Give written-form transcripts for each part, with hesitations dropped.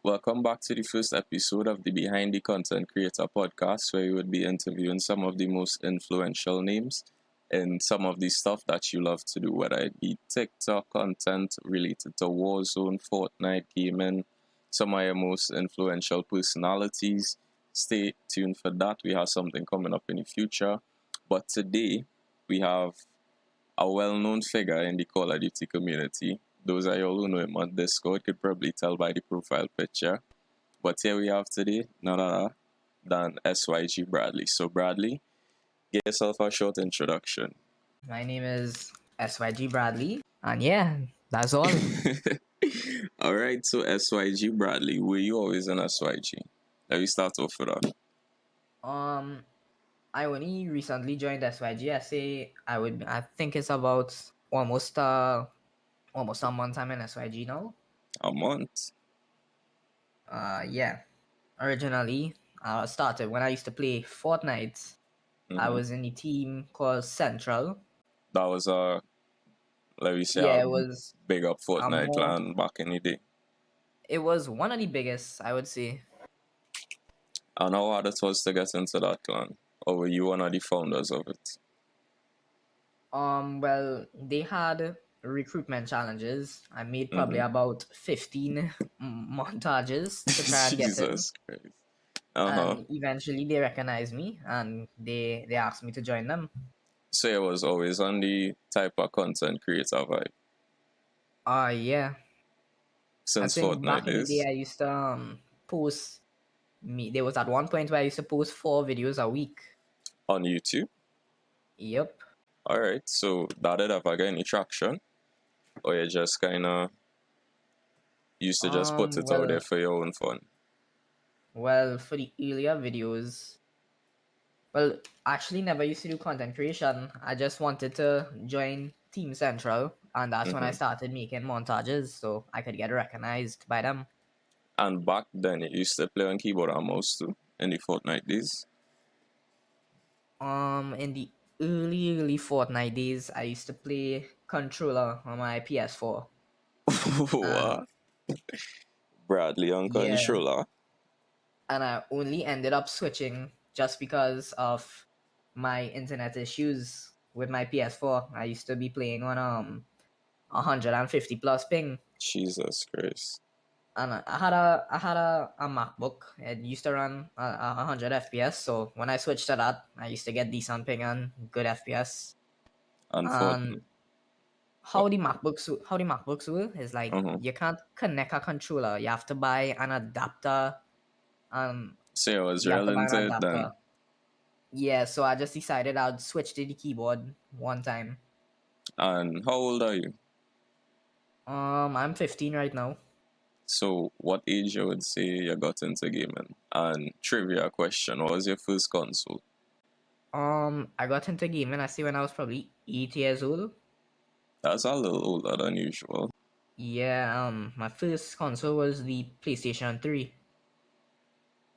Welcome back to the first episode of the Behind the Content Creator podcast, where we would be interviewing some of the most influential names and some of the stuff that you love to do, whether it be TikTok content related to Warzone, Fortnite gaming, some of your most influential personalities. Stay tuned for that. We have something coming up in the future. But today, we have a well-known figure in the Call of Duty community. Those of you who know him on Discord could probably tell by the profile picture. But here we have today none other than SYG Bradlee. So Bradlee, give yourself a short introduction. My name is SYG Bradlee, and yeah, that's all. All right, so SYG Bradlee, were you always an SYG? Let me start off with that. Um, I only recently joined SYG. I think it's about almost a month I'm in SYG now. A month. Yeah. Originally, I started when I used to play Fortnite. I was in the team called Central. That was let me say, a Yeah, it was big up a Fortnite more. clan back in the day. It was one of the biggest, I would say. And how hard it was to get into that clan? Or were you one of the founders of it? Well, they had recruitment challenges. I made probably about 15 montages to try and get in. Jesus Christ. Uh-huh. And eventually they recognized me and they asked me to join them. So it was always on the type of content creator vibe Yeah. I since think Fortnite back in the day days I used to post me there was at one point where I used to post 4 videos a week. on YouTube. Yep. Alright, so that did ever get any traction? Or you just kinda used to just put it out there Well, for your own fun? for the earlier videos, well, actually never used to do content creation. I just wanted to join Team Central, and that's when I started making montages so I could get recognized by them. And back then you used to play on keyboard and mouse too in the Fortnite days. In the early Fortnite days, I used to play controller on my PS4. And What? Bradlee on yeah, controller. and I only ended up switching just because of my internet issues with my PS4. I used to be playing on 150 plus ping. Jesus Christ. And I had a MacBook. It used to run 100 FPS. So when I switched to that, I used to get decent ping and good FPS. And And Fortnite. how the MacBooks work is like Uh-huh. you can't connect a controller. You have to buy an adapter. And So it was you have real to buy an into it adapter. then. Yeah. So I just decided I'd switch to the keyboard one time. And how old are you? I'm 15 right now. So, what age you would say you got into gaming? And trivia question: what was your first console? I got into gaming. I see when I was probably 8 years old. That's a little older than usual. Yeah, my first console was the PlayStation 3.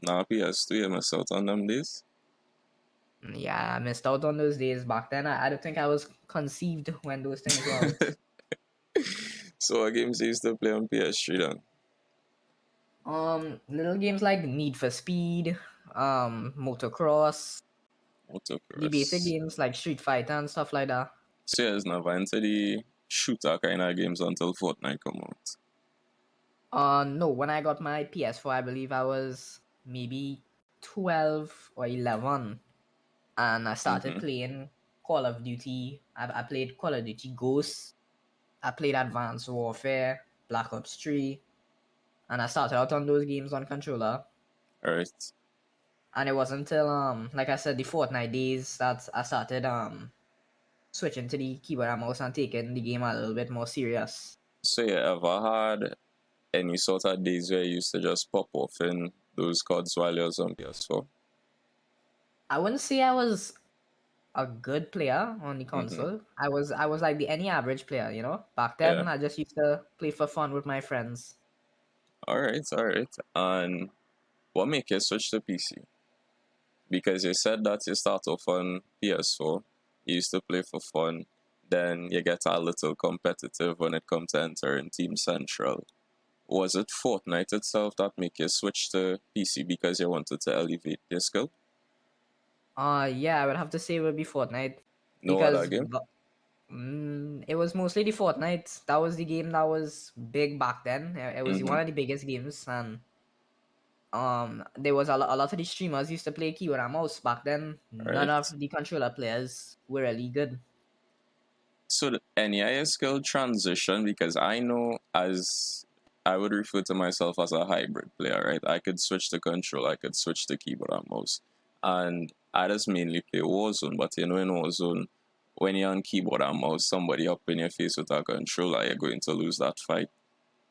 Now PS2, you missed out on them days. Yeah, I missed out on those days back then. I don't think I was conceived when those things were out. So, what games you used to play on PS3 then? Little games like Need for Speed, Motocross, the basic Motocross. games like Street Fighter and stuff like that. So, you was never into the shooter kind of games until Fortnite come out. No, when I got my PS4, I believe I was maybe 12 or 11, and I started playing Call of Duty. I played Call of Duty Ghosts. I played Advanced Warfare, Black Ops 3, and I started out on those games on controller. Alright. And it wasn't until like I said, the Fortnite days that I started switching to the keyboard and mouse and taking the game a little bit more serious. So, you ever had any sort of days where you used to just pop off in those cards while you was on PS4? I wouldn't say I was a good player on the console. I was like the any average player, you know. Back Yeah. then I just used to play for fun with my friends. Alright. And what make you switch to PC? Because you said that you start off on PS4, you used to play for fun, then you get a little competitive when it comes to entering Team Central. was it Fortnite itself that make you switch to PC because you wanted to elevate your skill? Yeah, I would have to say it would be Fortnite No other because game? it was mostly the Fortnite. That was the game that was big back then. It was Mm-hmm. one of the biggest games, and there was a lot of the streamers used to play keyboard and mouse back then. None Right. of the controller players were really good. So any other skill transition, because I know as I would refer to myself as a hybrid player, right? I could switch the control, I could switch the keyboard and mouse. And I just mainly play Warzone, but you know in Warzone, when you're on keyboard and mouse, somebody up in your face with a controller, you're going to lose that fight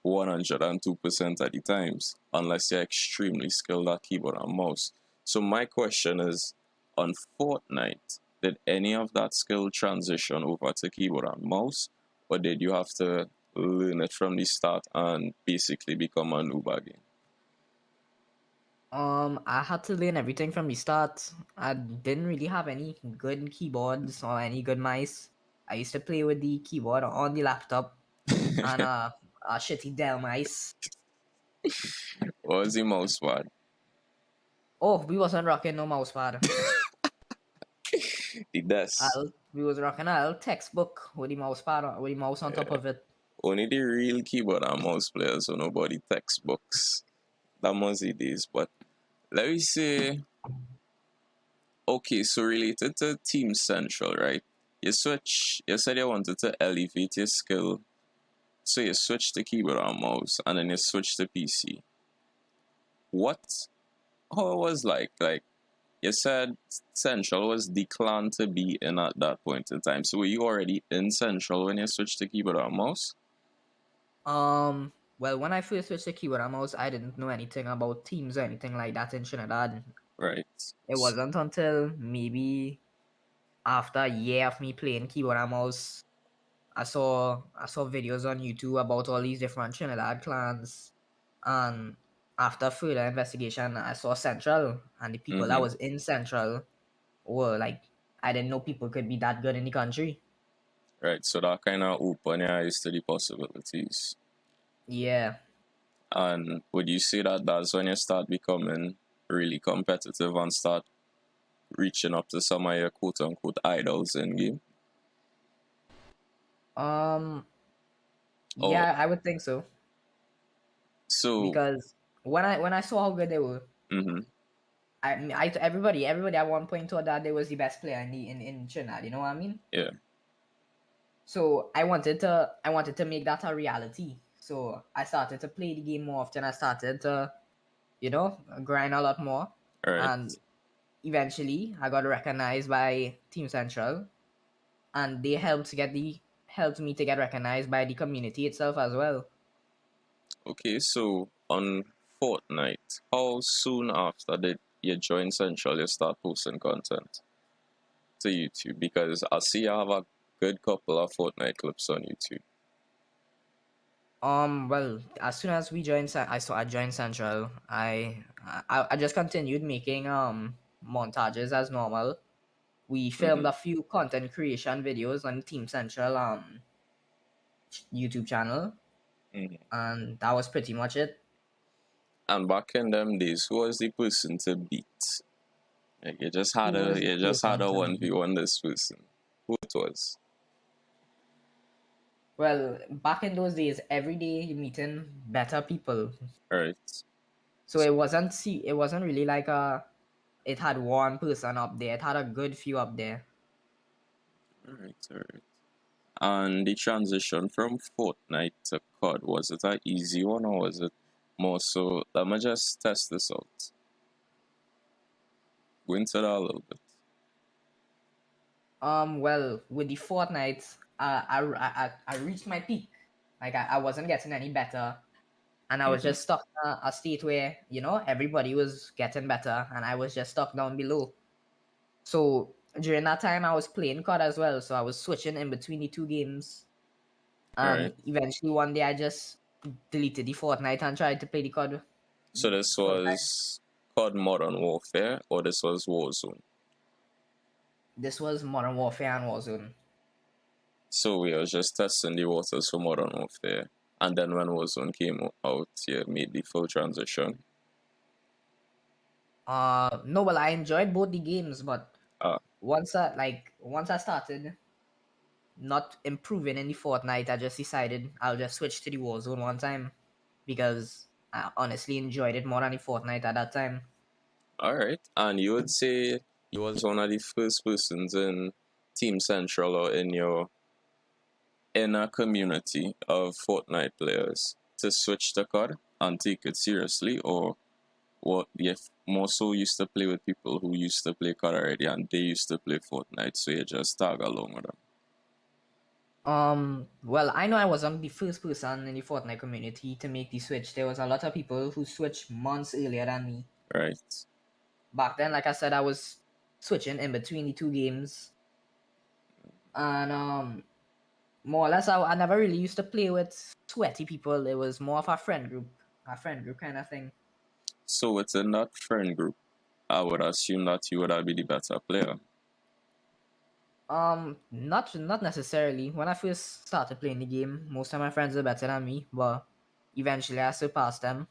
102% of the times, unless you're extremely skilled at keyboard and mouse. So my question is, on Fortnite, did any of that skill transition over to keyboard and mouse, or did you have to learn it from the start and basically become a noob again? I had to learn everything from the start. I didn't really have any good keyboards or any good mice. I used to play with the keyboard on the laptop and a shitty Dell mice. What was the mouse pad? Oh, we wasn't rocking no mouse pad. The desk. We was rocking a little textbook with the mouse pad with the mouse on top of it. Only the real keyboard and mouse players, so nobody textbooks. That must be days. But let me say, okay, so related to Team Central, right? You said you wanted to elevate your skill. So you switch to keyboard and mouse, and then you switch to PC. What? How it was like you said Central was the clan to be in at that point in time. So were you already in Central when you switched to keyboard and mouse? Well, when I first switched to keyboard and mouse, I didn't know anything about Teams or anything like that in Trinidad. Right. It wasn't until maybe after a year of me playing keyboard and mouse, I saw videos on YouTube about all these different Trinidad clans, and after further investigation, I saw Central, and the people that Mm-hmm. was in Central were like, I didn't know people could be that good in the country. Right. So that kind of opened your eyes to the possibilities. Yeah. And would you say that that's when you start becoming really competitive and start reaching up to some of your quote unquote idols in game? Um. Or Yeah, I would think so so because when I saw how good they were, mm-hmm. everybody at one point thought that they was the best player in Trinidad. You know what I mean? Yeah. So I wanted to make that a reality. So I started to play the game more often. I started to, grind a lot more, Right. and eventually I got recognized by Team Central, and they helped me to get recognized by the community itself as well. Okay, so on Fortnite, how soon after did you join Central you start posting content to YouTube? Because I see you have a good couple of Fortnite clips on YouTube. Well, as soon as we joined, I joined Central. I just continued making montages as normal. We filmed Mm-hmm. a few content creation videos on Team Central YouTube channel, Mm-hmm. and that was pretty much it. And back in them days, who was the person to beat? Like Who was the you just had person a to 1v1 this person. Who it was? Well, back in those days, every day you're meeting better people. Right. So it wasn't really like it had one person up there. It had a good few up there. Alright. And the transition from Fortnite to COD, was it an easy one or was it more so? Let me just test this out. Go into that a little bit. Well, with the Fortnite, I reached my peak. Like I wasn't getting any better, and I was Mm-hmm. just stuck in a state where everybody was getting better, and I was just stuck down below. So during that time, I was playing COD as well, so I was switching in between the two games. Right. And eventually, one day, I just deleted the Fortnite and tried to play the COD So this full time. was COD Modern Warfare or this was Warzone? This was Modern Warfare and Warzone. So we was just testing the waters for Modern Warfare. And then when Warzone came out, you made the full transition. No, well, I enjoyed both the games, but Ah, once I started not improving in the Fortnite, I just decided I'll just switch to the Warzone one time because I honestly enjoyed it more than the Fortnite at that time. all right. And you would say you was one of the first persons in Team Central or in your inner community of Fortnite players to switch the card and take it seriously, or what? You more so used to play with people who used to play COD already and they used to play Fortnite, so you just tag along with them, Well, I know I wasn't the first person in the Fortnite community to make the switch. There was a lot of people who switched months earlier than me. right? Back then, like I said, I was switching in between the two games, and more or less, I never really used to play with sweaty people. It was more of a friend group kind of thing. So within that friend group, I would assume that you would have been the better player. Not necessarily. When I first started playing the game, most of my friends were better than me, but eventually I surpassed them.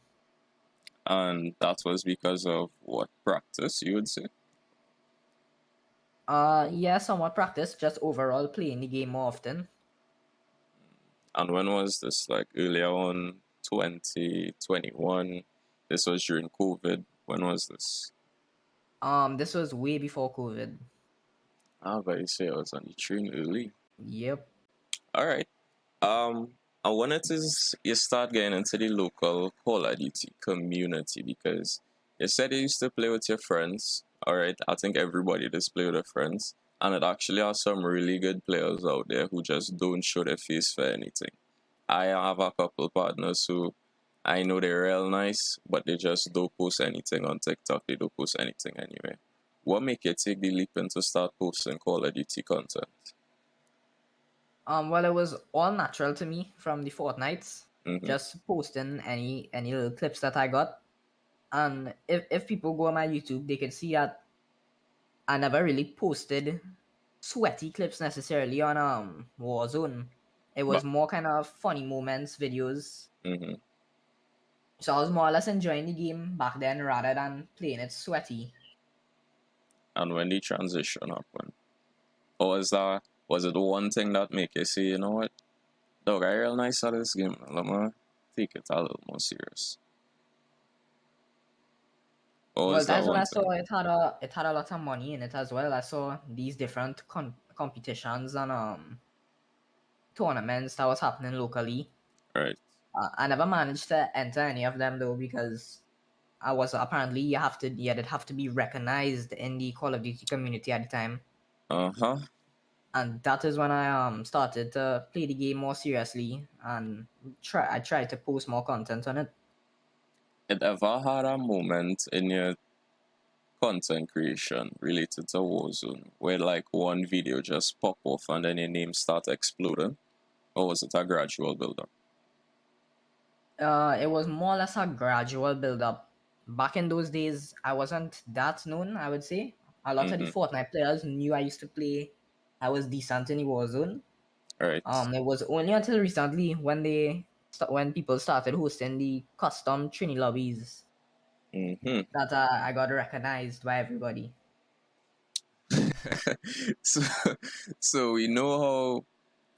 And that was because of what practice, you would say? Yeah, somewhat practice, just overall playing the game more often. And when was this? Like earlier on, 2021? This was during COVID. When was this? This was way before COVID. Ah, but you say I was on the train early. Yep. All right. Um, and when it is you start getting into the local Call of Duty community, because you said you used to play with your friends. All right, I think everybody does play with their friends, and it actually are some really good players out there who just don't show their face for anything. I have a couple partners who I know they're real nice, but they just don't post anything on TikTok. They don't post anything anyway. What make you take the leap into start posting Call of Duty content? Well, it was all natural to me from the fortnights, Mm-hmm. just posting any little clips that I got. And if people go on my YouTube, they can see that I never really posted sweaty clips necessarily on Warzone. It was But more kind of funny moments, videos. mm-hmm. So I was more or less enjoying the game back then rather than playing it sweaty. And when the transition happened, or was it one thing that make you say, you know what, dog, I real nice at this game. Let me take it a little more serious. Or Well, was that that's when one I thing? saw it had a lot of money in it as well. I saw these different competitions and tournaments that was happening locally. Right. I never managed to enter any of them though because I was apparently you did have to be recognized in the Call of Duty community at the time, Uh-huh. and that is when I started to play the game more seriously and I tried to post more content on it. It ever had a moment in your content creation related to Warzone where like one video just pop off and then your name start exploding? Or was it a gradual build up? It was more or less a gradual build up. Back in those days, I wasn't that known. I would say a lot of the Mm-hmm. Fortnite players knew I used to play. I was decent in the Warzone. Right. It was only until recently when when people started hosting the custom Trini lobbies Mm-hmm. that I got recognized by everybody. so so we know how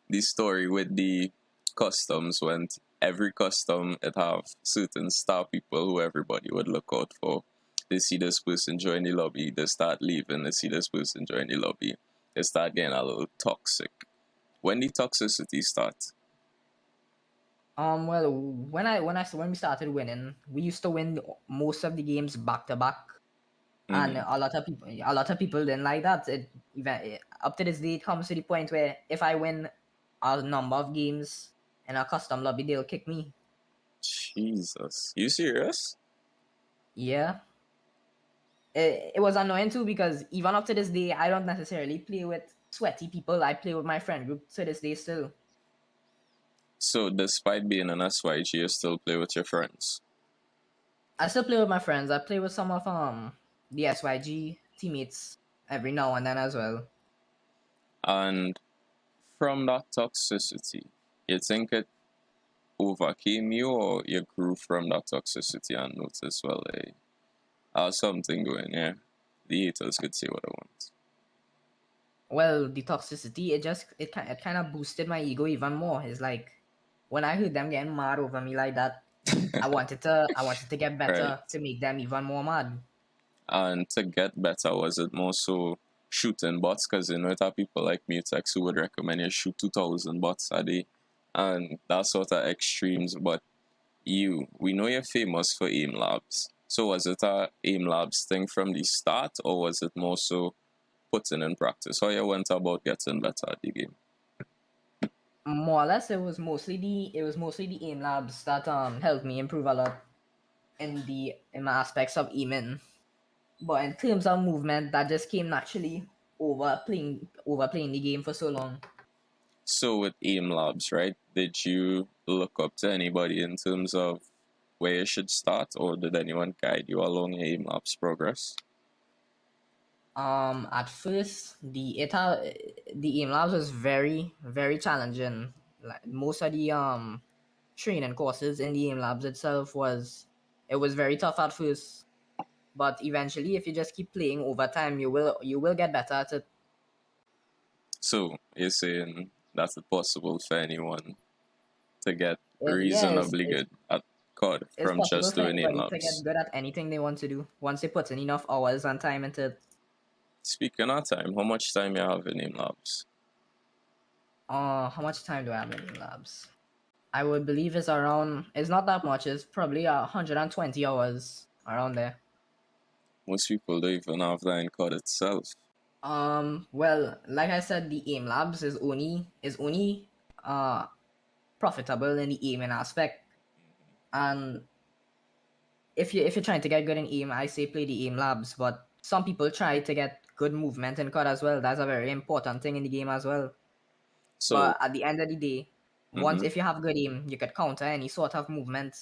the story with the customs went. Every custom it have certain star people who everybody would look out for. They see this person join the lobby, they start leaving, they see this person join the lobby, they start getting a little toxic. When the toxicity starts, Well, when we started winning, we used to win most of the games back to back, and mm-hmm, a lot of people didn't like that. Up to this day, it comes to the point where if I win a number of games in a custom lobby, they'll kick me. Jesus, you serious? Yeah, it was annoying too because even up to this day, I don't necessarily play with sweaty people. I play with my friend group to this day still. So despite being an SYG, you still play with your friends. I still play with my friends. I play with some of the SYG teammates every now and then as well. And from that toxicity, you think it overcame you, or you grew from that toxicity and noticed, well, hey, I have something going, yeah. The haters could say what I want. Well, the toxicity, it kind of boosted my ego even more. It's like when I heard them getting mad over me like that, I wanted to get Right. better to make them even more mad. And to get better, was it more so shooting bots? Because you know, it have people like Mutex who would recommend you shoot 2,000 bots a day and that sort of extremes. But we know you're famous for aim labs. So was it a aim labs thing from the start, or was it more so putting in practice? How you went about getting better at the game? More or less, it was mostly the aim labs that helped me improve a lot in my aspects of aiming. But in terms of movement, that just came naturally over playing the game for so long. So with aim labs, right? Did you look up to anybody in terms of where you should start, or did anyone guide you along your aim labs progress? At first, the aim labs was very very challenging. Like most of the training courses in the aim labs itself it was very tough at first, but eventually, if you just keep playing over time, you will get better at it. So you're saying that's it possible for anyone to get Yeah, reasonably good at COD it's from possible just for doing aim anybody to get labs. good at anything they want to do once they put in enough hours and time into it. Speaking of time, how much time you have in aim labs? How much time do I have in aim labs? I would believe it's not that much. It's probably 120 hours around there. Most people don't even have that in COD itself. Well, like I said, the aim labs is only uh profitable in the aiming aspect. And if you're trying to get good in aim, I say play the aim labs. But some people try to get good movement in COD as well. That's a very important thing in the game as well. So, But at the end of the day, once mm-hmm, if you have good aim, you could counter any sort of movement.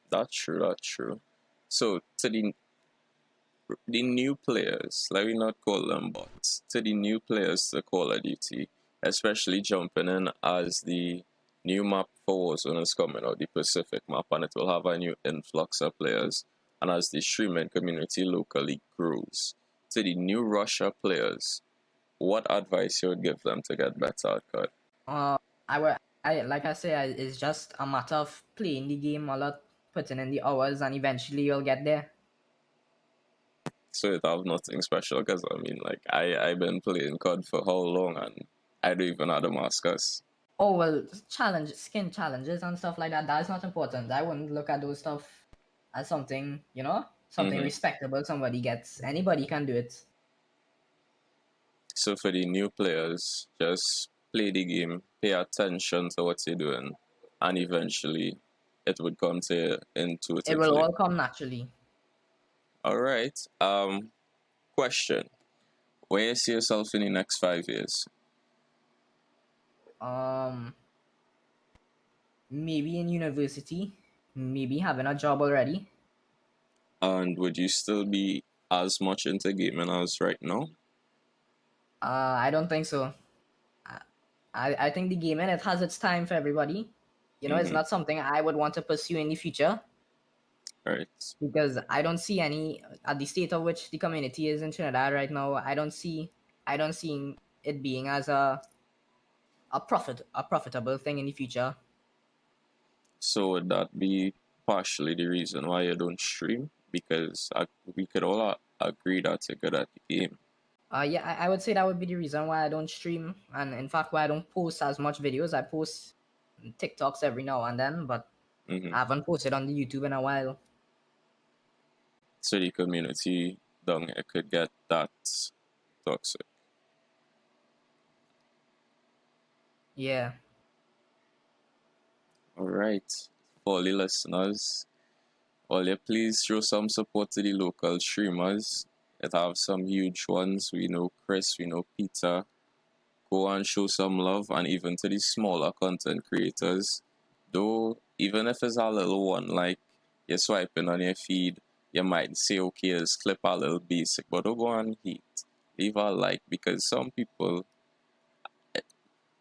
that's true, that's true. So, to the new players, let me not call them bots, to the new players to Call of Duty, especially jumping in as the new map for Warzone is coming out, the Pacific map, and it will have a new influx of players. And as the streaming community locally grows, to the new Russia players, what advice you would give them to get better at COD? Uh, I will. I like I say, it's just a matter of playing the game a lot, putting in the hours, and eventually you'll get there. So it have nothing special, because I mean, like, I've been playing COD for how long, and I don't even know Damascus. Oh well, skin challenges and stuff like that. That's not important. I wouldn't look at those stuff as something Mm-hmm. respectable. Somebody gets. Anybody can do it. So for the new players, just play the game, pay attention to what you're doing, and eventually it would come to you It will intuitively. all come naturally. All right. Question: where you see yourself in the next 5 years? Um, Maybe in university, maybe having a job already. And would you still be as much into gaming as right now? I don't think so. I, I think the gaming it has its time for everybody. It's Mm-hmm. not something I would want to pursue in the future Right. because I don't see any at the state of which the community is in Trinidad right now. I don't see it being as a profitable thing in the future. So would that be partially the reason why you don't stream? Because we could all agree that you're good at the game. Yeah, I would say that would be the reason why I don't stream, and in fact why I don't post as much videos. I post TikToks every now and then, but Mm-hmm. I haven't posted on the YouTube in a while. So the community down here could get that toxic. Yeah. All right. For all the listeners, will you please show some support to the local streamers? It have some huge ones. We know Chris, we know Peter. Go and show some love, and even to the smaller content creators. Though, even if it's a little one, like you're swiping on your feed, you might say, okay, let's clip a little basic, but don't go and hate. Leave a like, because some people,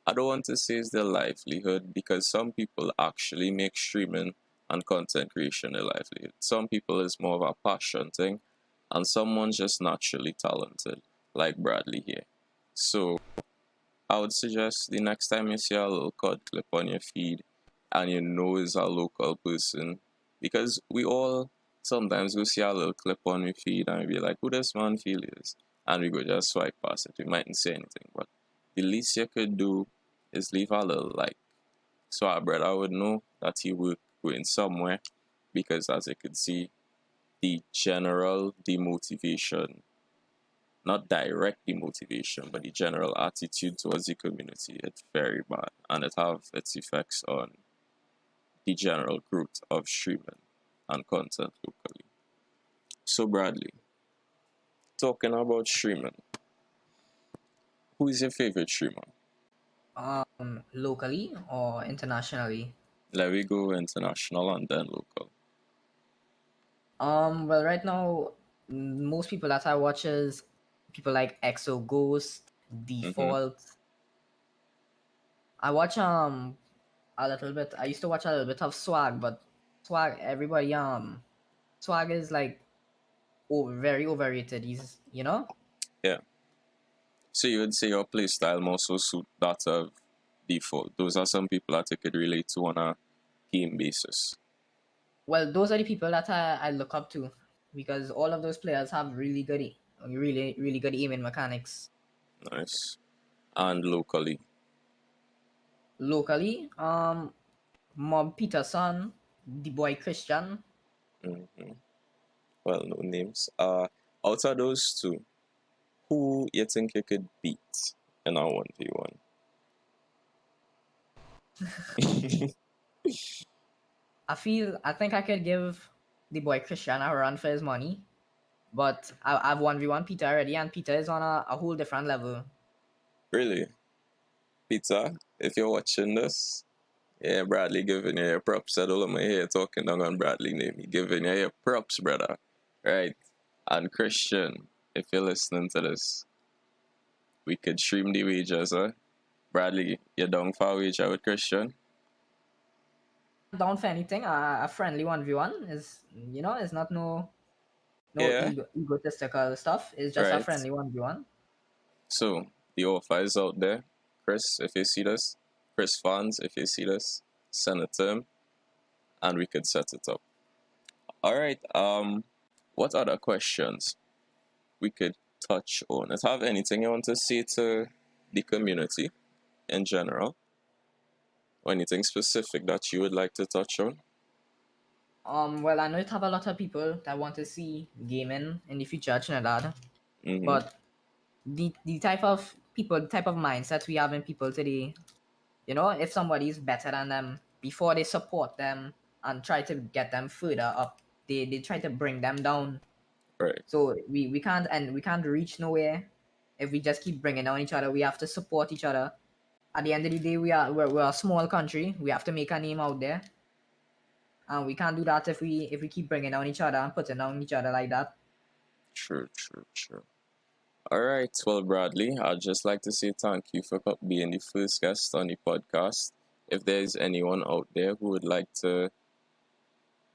I don't want to say it's their livelihood because some people actually make streaming and content creation their livelihood. Some people is more of a passion thing, and someone's just naturally talented, like Bradlee here. So I would suggest the next time you see a little cut clip on your feed and you know it's a local person, because we all sometimes go see a little clip on your feed and we be like, who this man feel is? And we go just swipe past it. We mightn't say anything, but the least you could do is leave a little like. So our brother would know that he would going somewhere, because as you could see, the general demotivation, not direct demotivation, but the general attitude towards the community, it's very bad, and it have its effects on the general growth of streaming and content locally. So Bradlee, talking about streaming, who is your favorite streamer? Locally or internationally? Let me go international and then local. Well, right now, most people that I watch is people like EXO Ghost, Mm-hmm. Default. I watch a little bit. I used to watch a little bit of Swag, but Swag, everybody Swag is like very overrated. He's Yeah. So you would say your playstyle more so suit that of default. Those are some people that you could relate to on a game basis. well, those are the people that I look up to because all of those players have really good aiming mechanics. Nice. And locally. Locally, Mob Peterson, the boy Christian. Mm-hmm. Well, no names. Out of those two, who you think you could beat in a 1v1? I think I could give the boy Christian a run for his money, but I've 1v1 Peter already, and Peter is on a whole different level. Really? Peter, if you're watching this, yeah, Bradlee giving you your props. I don't know my hair talking down on Bradlee name. He giving you your props, brother. Right? And Christian, if you're listening to this, we could stream the wages, huh? Bradlee, you down for wager with Christian? Down for anything, a friendly 1v1 is not no Yeah, egotistical stuff. It's just a right. friendly 1v1. So, the offer is out there. Chris, if you see this, Chris fans, if you see this, send it to him and we could set it up. All right. What other questions we could touch on? If you have anything you want to say to the community in general, or anything specific that you would like to touch on? Well, I know it have a lot of people that want to see gaming in the future, Trinidad, Mm-hmm. but the type of people, the type of mindset we have in people today, if somebody is better than them, before they support them and try to get them further up, they try to bring them down. Right. So we can't reach nowhere if we just keep bringing down each other. We have to support each other. At the end of the day, we're a small country. We have to make a name out there, and we can't do that if we keep bringing down each other and putting down each other like that. True, true, true. All right. Well, Bradlee, I'd just like to say thank you for being the first guest on the podcast. If there's anyone out there who would like to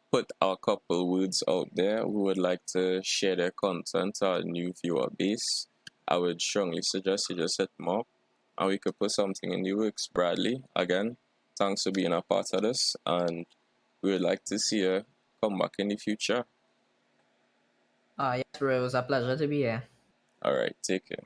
put a couple words out there, who would like to share their content to our new viewer base, I would strongly suggest you just hit them up and we could put something in the works. Bradlee, again, thanks for being a part of this, and we would like to see you come back in the future. Yes, bro, it was a pleasure to be here. All right, take care.